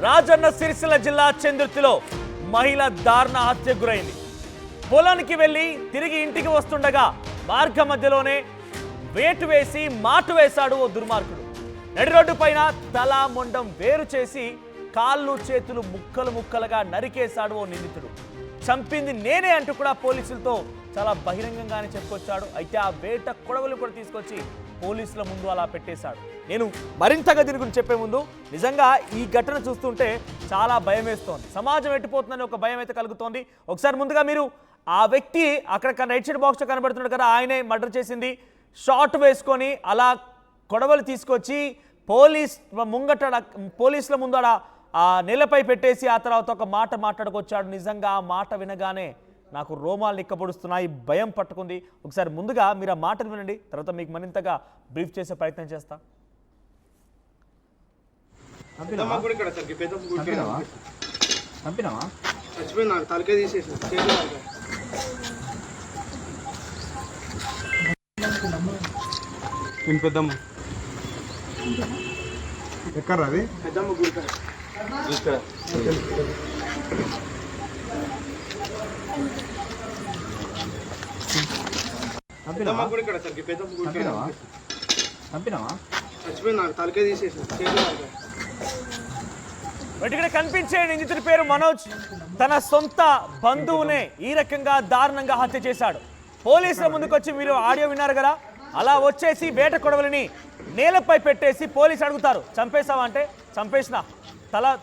రాజన్న సిరిసిల్ల జిల్లా చంద్రుతిలో మహిళ దారుణ హత్యకు గురైంది. పొలానికి వెళ్లి తిరిగి ఇంటికి వస్తుండగా మార్గ మధ్యలోనే వేటు వేసి మాటు వేశాడు ఓ దుర్మార్గుడు. నడి రోడ్డు పైన తల మొండం వేరు చేసి కాళ్ళు చేతులు ముక్కలు ముక్కలుగా నరికేశాడు ఓ నిందితుడు. చంపింది నేనే అంటూ కూడా పోలీసులతో చాలా బహిరంగంగానే చెప్పుకొచ్చాడు. అయితే ఆ వేట కొడవలు కూడా తీసుకొచ్చి పోలీసుల ముందు అలా పెట్టేశాడు. నేను మరింతగా దీని గురించి చెప్పే ముందు నిజంగా ఈ ఘటన చూస్తుంటే చాలా భయం వేస్తోంది. సమాజం ఎట్టిపోతుందని ఒక భయం అయితే కలుగుతోంది. ఒకసారి ముందుగా మీరు ఆ వ్యక్తి అక్కడ రైట్ సైడ్ బాక్స్లో కనబడుతున్నాడు కదా, ఆయనే మర్డర్ చేసింది. షార్ట్ వేసుకొని అలా కొడవలు తీసుకొచ్చి పోలీసుల ముందు ఆ నేలపై పెట్టేసి ఆ తర్వాత ఒక మాట మాట్లాడుకొచ్చాడు. నిజంగా ఆ మాట వినగానే నాకు రోమాలు నిక్కబొడుస్తున్నాయి, భయం పట్టుకుంది. ఒకసారి ముందుగా మీరు ఆ మాటలు వినండి, తర్వాత మీకు మరింతగా బ్రీఫ్ చేసే ప్రయత్నం చేస్తా. ఎక్కడ అది ఇక్కడ కనిపించే నిందితుడి పేరు మనోజ్. తన సొంత బంధువునే ఈ రకంగా దారుణంగా హత్య చేశాడు. పోలీసుల ముందుకొచ్చి మీరు ఆడియో విన్నారు కదా, అలా వచ్చేసి వేట కొడవలిని నేలపై పెట్టేసి పోలీసు అడుగుతారు, చంపేశావా అంటే చంపేసిన,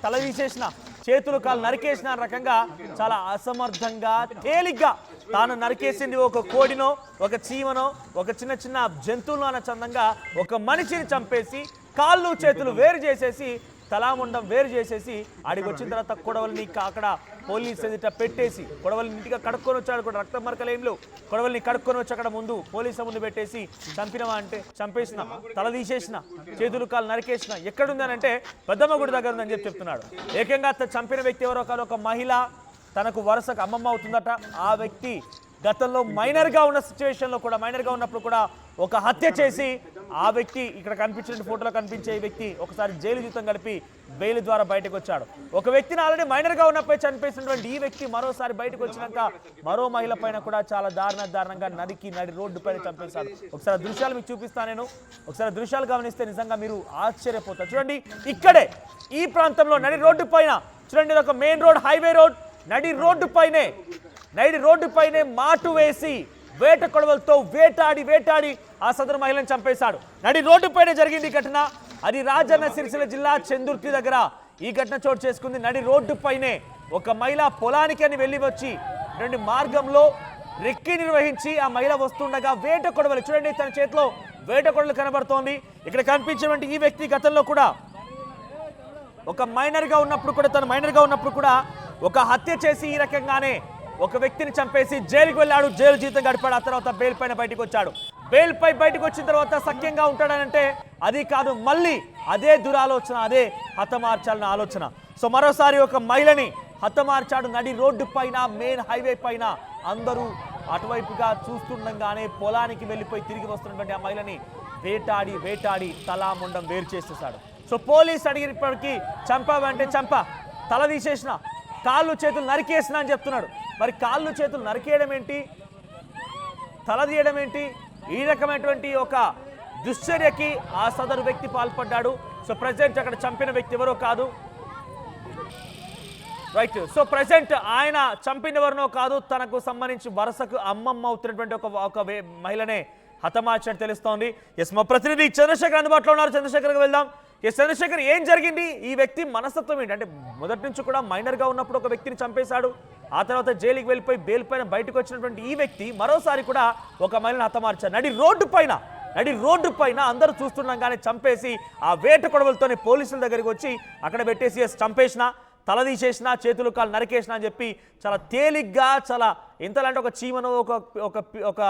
తల తీసేసిన, చేతులు కాలు నరికేసిన రకంగా చాలా అసమర్థంగా తేలిగ్గా తాను నరికేసింది ఒక కోడినో ఒక చీమనో ఒక చిన్న చిన్న జంతువులు అన్న చందంగా ఒక మనిషిని చంపేసి కాళ్ళు చేతులు వేరు చేసేసి తలాముండం వేరు చేసేసి ఆడికి వచ్చిన తర్వాత కొడవలిని అక్కడ పోలీసు ఎదుట పెట్టేసి కొడవలిని ఇంటిగా కడుక్కొని వచ్చాడు. కూడా రక్త మరకలేంలు కొడవలిని కడుక్కొని వచ్చి అక్కడ ముందు పోలీసుల ముందు పెట్టేసి చంపినవా అంటే చంపేసిన, తల తీసేసిన, చేతులు కాలు నరికేసిన. ఎక్కడుందని అంటే పెద్దమ్మ గుడి దగ్గర ఉందని చెప్తున్నాడు. ఏకంగా చంపిన వ్యక్తి ఎవరో కాదు, ఒక మహిళ, తనకు వరుసకు అమ్మమ్మ అవుతుందట. ఆ వ్యక్తి గతంలో మైనర్గా ఉన్న సిచ్యువేషన్లో కూడా, మైనర్గా ఉన్నప్పుడు కూడా ఒక హత్య చేసి ఆ వ్యక్తి ఇక్కడ కనిపించిన ఫోటోలో కనిపించే ఈ వ్యక్తి ఒకసారి జైలు జీవితం గడిపి బెయిల్ ద్వారా బయటకు వచ్చాడు. ఒక వ్యక్తిని ఆల్రెడీ మైనర్గా ఉన్నప్పుడు చనిపేసినటువంటి ఈ వ్యక్తి మరోసారి బయటకు వచ్చినాక మరో మహిళ పైన కూడా చాలా దారుణంగా నడి రోడ్డు పైన చంపేశాడు. ఒకసారి దృశ్యాలు మీకు చూపిస్తాను నేను. ఒకసారి దృశ్యాలు గమనిస్తే నిజంగా మీరు ఆశ్చర్యపోతారు. చూడండి, ఇక్కడే ఈ ప్రాంతంలో నడి రోడ్డు పైన చూడండి, ఒక మెయిన్ రోడ్, హైవే రోడ్, నడి రోడ్డు పైనే మాటు వేసి వేట కొడవలతో వేటాడి ఆ సదరు మహిళను చంపేశాడు. నడి రోడ్డు పైన జరిగింది ఘటన. అది రాజన్న సిరిసిల్ల జిల్లా చందుర్తి దగ్గర ఈ ఘటన చోటు చేసుకుంది. నడి రోడ్డు పైనే ఒక మహిళ పొలానికి అని వెళ్ళి వచ్చి రెండు మార్గంలో రెక్కి నిర్వహించి ఆ మహిళ వస్తుండగా వేట కొడవలు చూడండి, తన చేతిలో వేట కొడవలు కనబడుతోంది. ఇక్కడ కనిపించినటువంటి ఈ వ్యక్తి గతంలో కూడా ఒక మైనర్గా ఉన్నప్పుడు కూడా ఒక హత్య చేసి ఈ రకంగానే ఒక వ్యక్తిని చంపేసి జైలుకి వెళ్ళాడు. జైలు జీవితం గడిపాడు. ఆ తర్వాత బెయిల్ పైన బయటకు వచ్చాడు. బెయిల్ పై బయటకు వచ్చిన తర్వాత సఖ్యంగా ఉంటాడనంటే అది కాదు, మళ్ళీ అదే దురాలోచన, అదే హతమార్చాలన్న ఆలోచన. సో మరోసారి ఒక మహిళని హతమార్చాడు. నడి రోడ్డు పైన, మెయిన్ హైవే పైన అందరూ అటువైపుగా చూస్తుండగానే పొలానికి వెళ్ళిపోయి తిరిగి వస్తున్నటువంటి ఆ మహిళని వేటాడి తలా మొండం వేరు చేసేసాడు. సో పోలీసు అడిగినప్పటికీ చంపావంటే చంపా, తల తీసేసిన, కాళ్ళు చేతులు నరికేసిన అని చెప్తున్నాడు. మరి కాళ్ళు చేతులు నరికేయడం ఏంటి, తల తీయడం ఏంటి? ఈ రకమైనటువంటి ఒక దుశ్చర్యకి ఆ సదరు వ్యక్తి పాల్పడ్డాడు. సో ప్రజెంట్ అక్కడ చంపిన వ్యక్తి ఎవరో కాదు, రైట్. సో ప్రజెంట్ ఆయన చంపినవరనో కాదు, తనకు సంబంధించి వరుసకు అమ్మమ్మ అవుతున్నటువంటి ఒక మహిళనే హతమార్చినట్టు తెలుస్తోంది. ఎస్, మా ప్రతినిధి చంద్రశేఖర్ అందుబాటులో ఉన్నారు. చంద్రశేఖర్కి వెళ్దాం. చంద్రశేఖర్, ఏం జరిగింది? ఈ వ్యక్తి మనస్తత్వం ఏంటి? అంటే మొదటి నుంచి కూడా మైనర్గా ఉన్నప్పుడు ఒక వ్యక్తిని చంపేశాడు. ఆ తర్వాత జైలుకి వెళ్ళిపోయి బెయిల్ పైన బయటకు వచ్చినటువంటి ఈ వ్యక్తి మరోసారి కూడా ఒక మహిళను హతమార్చాడు. నడి రోడ్డు పైన అందరూ చూస్తుండగానే చంపేసి ఆ వేట కొడవలతోనే పోలీసుల దగ్గరికి వచ్చి అక్కడ పెట్టేసి చంపేసిన, తల తీసేసిన, చేతులు కాలు నరికేసిన అని చెప్పి చాలా తేలిగ్గా, చాలా ఎంతలంటే ఒక చీమనో ఒక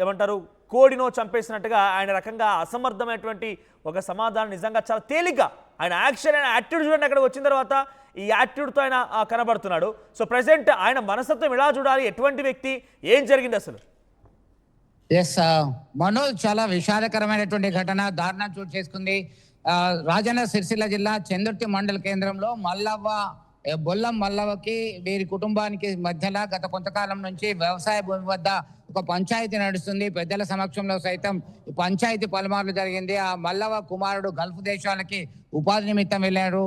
ఏమంటారు కోడినో చంపేసినట్టుగా ఆయన రకంగా అసమర్థమైనటువంటి ఒక సమాధానం నిజంగా చాలా తేలిగ్గా ఆయన యాక్షన్, ఆయన యాటిట్యూడ్ చూడండి. అక్కడ వచ్చిన తర్వాత ఈ యాటిట్యూడ్తో ఆయన కనబడుతున్నాడు. సో ప్రెసెంట్ ఆయన మనస్తత్వం ఎలా చూడాలి, ఎటువంటి వ్యక్తి, ఏం జరిగింది అసలు? ఎస్ మనోజ్, చాలా విషాదకరమైనటువంటి ఘటన దారుణం చోటు చేసుకుంది రాజన్న సిరిసిల్ల జిల్లా చందుర్తి మండల కేంద్రంలో బొల్లం మల్లవ్వకి వీరి కుటుంబానికి మధ్యలో గత కొంతకాలం నుంచి వ్యవసాయ భూమి వద్ద ఒక పంచాయతీ నడుస్తుంది. పెద్దల సమక్షంలో సైతం ఈ పంచాయతీ పలుమార్లు జరిగింది. ఆ మల్లవ్వ కుమారుడు గల్ఫ్ దేశాలకి ఉపాధి నిమిత్తం వెళ్ళారు.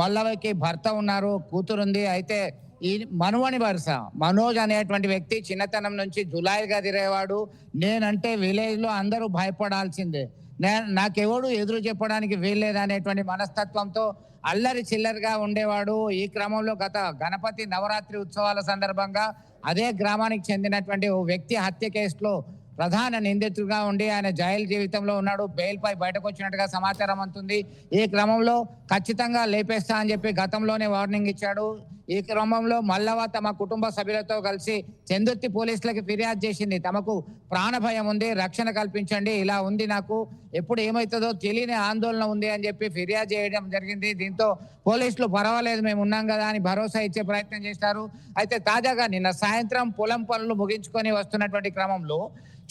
మల్లవ్వకి భర్త ఉన్నారు, కూతురుంది. అయితే ఈ మనువని వరుస మనోజ్ అనేటువంటి వ్యక్తి చిన్నతనం నుంచి జులాయిగా తిరిగేవాడు. నేనంటే విలేజ్ లో అందరూ భయపడాల్సిందే, నాకెవడు ఎదురు చెప్పడానికి వీల్లేదు అనేటువంటి మనస్తత్వంతో అల్లరి చిల్లరిగా ఉండేవాడు. ఈ క్రమంలో గత గణపతి నవరాత్రి ఉత్సవాల సందర్భంగా అదే గ్రామానికి చెందినటువంటి ఓ వ్యక్తి హత్య కేసులో ప్రధాన నిందితుడిగా ఉండి ఆయన జైలు జీవితంలో ఉన్నాడు. బెయిల్ పై బయటకు వచ్చినట్టుగా సమాచారం అందుతుంది. ఈ క్రమంలో ఖచ్చితంగా లేపేస్తా అని చెప్పి గతంలోనే వార్నింగ్ ఇచ్చాడు. ఈ క్రమంలో మల్లవ్వ తమ కుటుంబ సభ్యులతో కలిసి చందుర్తి పోలీసులకు ఫిర్యాదు చేసింది. తమకు ప్రాణ భయం ఉంది, రక్షణ కల్పించండి, ఇలా ఉంది, నాకు ఎప్పుడు ఏమవుతుందో తెలియని ఆందోళన ఉంది అని చెప్పి ఫిర్యాదు చేయడం జరిగింది. దీంతో పోలీసులు పర్వాలేదు మేము ఉన్నాం కదా అని భరోసా ఇచ్చే ప్రయత్నం చేస్తారు. అయితే తాజాగా నిన్న సాయంత్రం పొలం పనులు ముగించుకొని వస్తున్నటువంటి క్రమంలో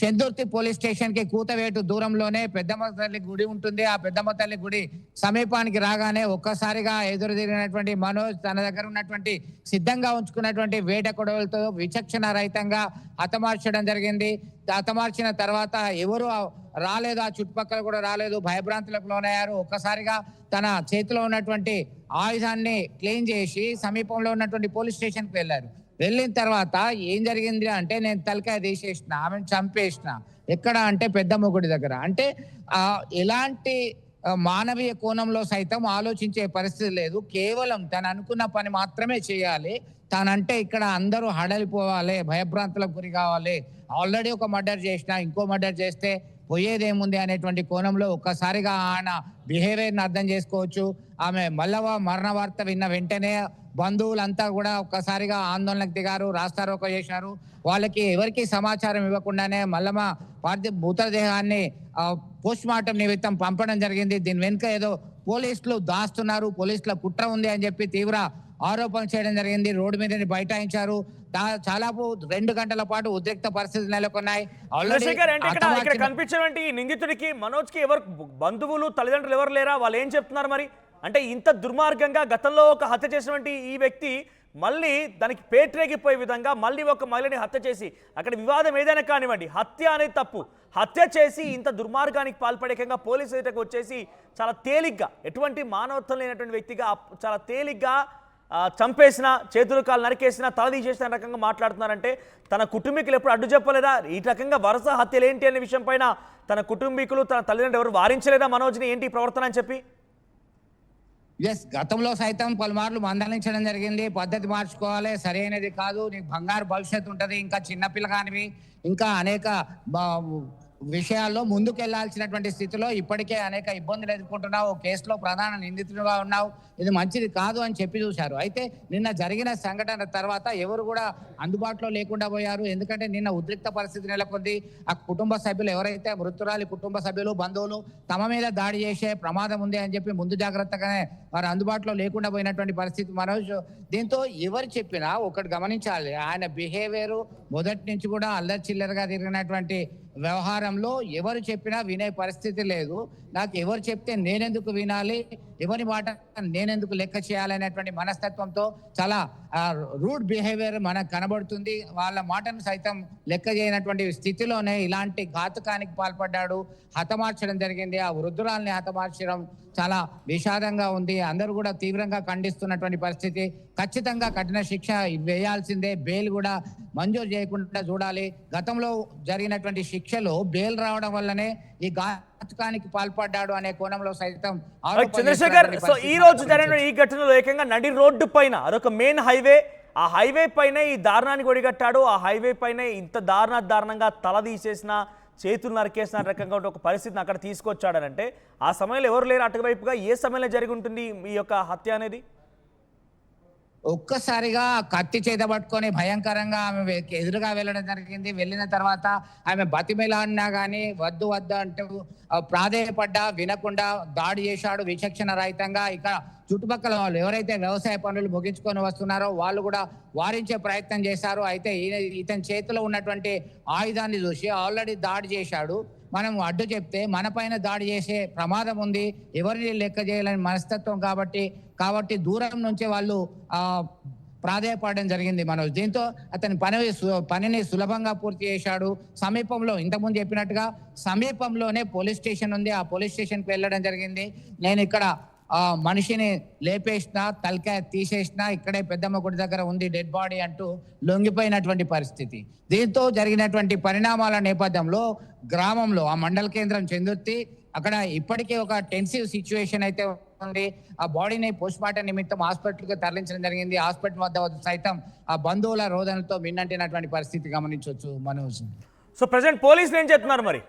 చందుర్తి పోలీస్ స్టేషన్ కి కూతవేటు దూరంలోనే పెద్దమ్మ తల్లి గుడి ఉంటుంది. ఆ పెద్దమ్మ తల్లి గుడి సమీపానికి రాగానే ఒక్కసారిగా ఎదురు తిరిగినటువంటి మనోజ్ తన దగ్గర ఉన్నటువంటి సిద్ధంగా ఉంచుకున్నటువంటి వేట కొడవలతో విచక్షణ రహితంగా హతమార్చడం జరిగింది. హతమార్చిన తర్వాత ఎవరు రాలేదు, ఆ చుట్టుపక్కల కూడా రాలేదు, భయభ్రాంతులకు లోనయ్యారు. ఒక్కసారిగా తన చేతిలో ఉన్నటువంటి ఆయుధాన్ని క్లీన్ చేసి సమీపంలో ఉన్నటువంటి పోలీస్ స్టేషన్ కి వెళ్ళారు. వెళ్ళిన తర్వాత ఏం జరిగింది అంటే, నేను తలకాయ తీసేసిన, ఆమెను చంపేసిన. ఎక్కడ అంటే పెద్దమ్మ గుడి దగ్గర. అంటే ఎలాంటి మానవీయ కోణంలో సైతం ఆలోచించే పరిస్థితి లేదు. కేవలం తను అనుకున్న పని మాత్రమే చేయాలి. తానంటే ఇక్కడ అందరూ హడలిపోవాలి, భయభ్రాంతులకు గురి కావాలి. ఆల్రెడీ ఒక మర్డర్ చేసిన, ఇంకో మర్డర్ చేస్తే పోయేదేముంది అనేటువంటి కోణంలో ఒక్కసారిగా ఆయన బిహేవియర్ని అర్థం చేసుకోవచ్చు. ఆమె మల్లవ్వ మరణ వార్త విన్న వెంటనే బంధువులంతా కూడా ఒక్కసారిగా ఆందోళనకు దిగారు, రాస్తారోకో చేశారు. వాళ్ళకి ఎవరికి సమాచారం ఇవ్వకుండానే మల్లమ్మ మృతదేహాన్ని పోస్ట్ మార్టం నిమిత్తం పంపడం జరిగింది. దీని వెనుక ఏదో పోలీసులు దాస్తున్నారు, పోలీసుల కుట్ర ఉంది అని చెప్పి తీవ్ర ఆరోపణలు చేయడం జరిగింది. రోడ్డు మీద బైఠాయించారు. చాలా 2 గంటల పాటు ఉద్రిక్త పరిస్థితులు నెలకొన్నాయి. ఇక్కడ కనిపించినటువంటి నిందితుడికి మనోజ్ కి ఎవరు బంధువులు తల్లిదండ్రులు ఎవరు లేరా? వాళ్ళు ఏం చెప్తున్నారు మరి? అంటే ఇంత దుర్మార్గంగా గతంలో ఒక హత్య చేసినటువంటి ఈ వ్యక్తి మళ్ళీ దానికి పేట్రేగిపోయే విధంగా మళ్ళీ ఒక మహిళని హత్య చేసి, అక్కడ వివాదం ఏదైనా కానివ్వండి, హత్య అనేది తప్పు, హత్య చేసి ఇంత దుర్మార్గానికి పాల్పడేకంగా పోలీసు ఎదుటకు వచ్చేసి చాలా తేలిగ్గా, ఎటువంటి మానవత్వం లేనటువంటి వ్యక్తిగా చాలా తేలిగ్గా చంపేసిన, చేతులు కాలు నరికేసిన, తల తీసేసిన రకంగా మాట్లాడుతున్నారంటే తన కుటుంబీకులు ఎప్పుడు అడ్డు చెప్పలేదా? ఈ రకంగా వరుస హత్యలు ఏంటి అనే విషయం పైన తన కుటుంబీకులు, తన తల్లిదండ్రులు ఎవరు వారించలేదా మనోజ్ని ఏంటి ప్రవర్తన అని చెప్పి? గతంలో సైతం పలుమార్లు మందలించడం జరిగింది. పద్ధతి మార్చుకోవాలి, సరైనది కాదు, నీకు బంగారు భవిష్యత్తు ఉంటుంది, ఇంకా చిన్నపిల్లగానివి, ఇంకా అనేక విషయాల్లో ముందుకు వెళ్లాల్సినటువంటి స్థితిలో ఇప్పటికే అనేక ఇబ్బందులు ఎదుర్కొంటున్నావు, కేసులో ప్రధాన నిందితుడిగా ఉన్నావు, ఇది మంచిది కాదు అని చెప్పి చూశారు. అయితే నిన్న జరిగిన సంఘటన తర్వాత ఎవరు కూడా అందుబాటులో లేకుండా పోయారు. ఎందుకంటే నిన్న ఉద్రిక్త పరిస్థితి నెలకొంది. ఆ కుటుంబ సభ్యులు ఎవరైతే మృతురాలి కుటుంబ సభ్యులు, బంధువులు తమ మీద దాడి చేసే ప్రమాదం ఉంది అని చెప్పి ముందు జాగ్రత్తగానే వారు అందుబాటులో లేకుండా పోయినటువంటి పరిస్థితి మనోజ్. దీంతో ఎవరు చెప్పినా ఒకటి గమనించాలి, ఆయన బిహేవియర్ మొదటి నుంచి కూడా అల్లరి చిల్లరగా తిరిగినటువంటి వ్యవహారంలో ఎవరు చెప్పినా వినే పరిస్థితి లేదు. నాకు ఎవరు చెప్తే నేనెందుకు వినాలి, ఎవరి మాట నేనెందుకు లెక్క చేయాలనేటువంటి మనస్తత్వంతో చాలా రూడ్ బిహేవియర్ మనకు కనబడుతుంది. వాళ్ళ మాటను సైతం లెక్క చేయనటువంటి స్థితిలోనే ఇలాంటి ఘాతుకానికి పాల్పడ్డాడు, హతమార్చడం జరిగింది. ఆ వృద్ధురాల్ని హతమార్చడం చాలా విషాదంగా ఉంది. అందరూ కూడా తీవ్రంగా ఖండిస్తున్నటువంటి పరిస్థితి. ఖచ్చితంగా కఠిన శిక్ష వేయాల్సిందే, బెయిల్ కూడా మంజూరు చేయకుండా చూడాలి. గతంలో జరిగినటువంటి శిక్షలో బెయిల్ రావడం వల్లనే ఈ ఘాతుకానికి పాల్పడ్డాడు అనే కోణంలో సైతం చంద్రశేఖర్, సో ఈ రోజు జరిగిన ఈ ఘటనలో ఏకంగా నడి రోడ్డు పైన అదొక మెయిన్ హైవే, ఆ హైవే పైన ఈ దారుణానికి ఒడిగట్టాడు. ఆ హైవే పైన ఇంత దారుణంగా తల తీసేసిన, చేతులు నరికేసిన రకంగా ఒక పరిస్థితిని అక్కడ తీసుకొచ్చాడనంటే ఆ సమయంలో ఎవరు లేరు అటువైపుగా? ఏ సమయంలో జరిగి ఉంటుంది ఈ యొక్క హత్య అనేది? ఒక్కసారిగా కత్తి చేత పట్టుకొని భయంకరంగా ఆమె ఎదురుగా వెళ్ళడం జరిగింది. వెళ్ళిన తర్వాత ఆమె బతిమిలాడినా కానీ వద్దు అంటూ ప్రాధేయపడ్డా వినకుండా దాడి చేశాడు విచక్షణ రహితంగా. ఇక చుట్టుపక్కల వాళ్ళు ఎవరైతే వ్యవసాయ పనులు ముగించుకొని వస్తున్నారో వాళ్ళు కూడా వారించే ప్రయత్నం చేశారు. అయితే ఇతని చేతిలో ఉన్నటువంటి ఆయుధాన్ని చూసి ఆల్రెడీ దాడి చేశాడు. మనం అడ్డు చెప్తే మన పైన దాడి చేసే ప్రమాదం ఉంది, ఎవరిని లెక్క చేయాలని మనస్తత్వం కాబట్టి దూరం నుంచే వాళ్ళు ప్రాధేయపడడం జరిగింది మనోజ్. దీంతో అతని పనిని సులభంగా పూర్తి చేశాడు. సమీపంలో ఇంతకుముందు చెప్పినట్టుగా సమీపంలోనే పోలీస్ స్టేషన్ ఉంది, ఆ పోలీస్ స్టేషన్కి వెళ్ళడం జరిగింది. నేను ఇక్కడ మనిషిని లేపేసిన, తలకాయ తీసేసిన, ఇక్కడే పెద్దమ్మ గుడి దగ్గర ఉంది డెడ్ బాడీ అంటూ లొంగిపోయినటువంటి పరిస్థితి. దీంతో జరిగినటువంటి పరిణామాల నేపథ్యంలో గ్రామంలో ఆ మండల కేంద్రం చెందుర్తి అక్కడ ఇప్పటికే ఒక టెన్సివ్ సిచ్యువేషన్ అయితే ఉంది. ఆ బాడీని పోస్ట్ మార్టం నిమిత్తం హాస్పిటల్కి తరలించడం జరిగింది. హాస్పిటల్ వద్ద సైతం ఆ బంధువుల రోదనతో మిన్నంటినటువంటి పరిస్థితి గమనించవచ్చు మనోజ్. సో ప్రెసెంట్ పోలీసులు ఏం చెప్తున్నారు మరి?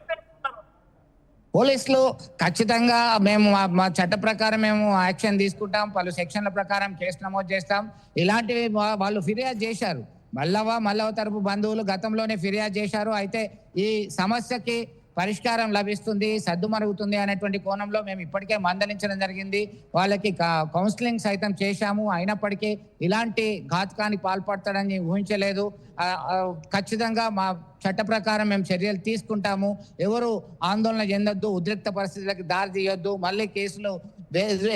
పోలీసులు ఖచ్చితంగా మేము మా చట్ట ప్రకారం మేము యాక్షన్ తీసుకుంటాం, పలు సెక్షన్ల ప్రకారం కేసు నమోదు చేస్తాం. ఇలాంటివి వాళ్ళు ఫిర్యాదు చేశారు. మల్లవ తరపు బంధువులు గతంలోనే ఫిర్యాదు చేశారు. అయితే ఈ సమస్యకి పరిష్కారం లభిస్తుంది, సద్దుమరుగుతుంది అనేటువంటి కోణంలో మేము ఇప్పటికే మందలించడం జరిగింది. వాళ్ళకి కౌన్సిలింగ్ సైతం చేశాము. అయినప్పటికీ ఇలాంటి ఘాతకానికి పాల్పడతాడని ఊహించలేదు. ఖచ్చితంగా మా చట్ట ప్రకారం మేము చర్యలు తీసుకుంటాము. ఎవరు ఆందోళన చెందొద్దు, ఉద్రిక్త పరిస్థితులకు దారి తీయొద్దు, మళ్ళీ కేసులు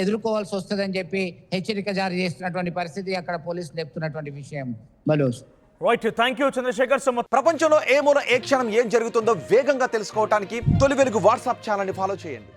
ఎదుర్కోవాల్సి వస్తుందని చెప్పి హెచ్చరిక జారీ చేస్తున్నటువంటి పరిస్థితి అక్కడ పోలీసులు చెప్తున్నటువంటి విషయం. Manoj, right, thank you Chandrashekar. So ప్రపంచంలో ఏ మూల ఏ క్షణం ఏం జరుగుతుందో వేగంగా తెలుసుకోవడానికి తొలి వెలుగు వాట్సాప్ ఛానల్ని ఫాలో చేయండి.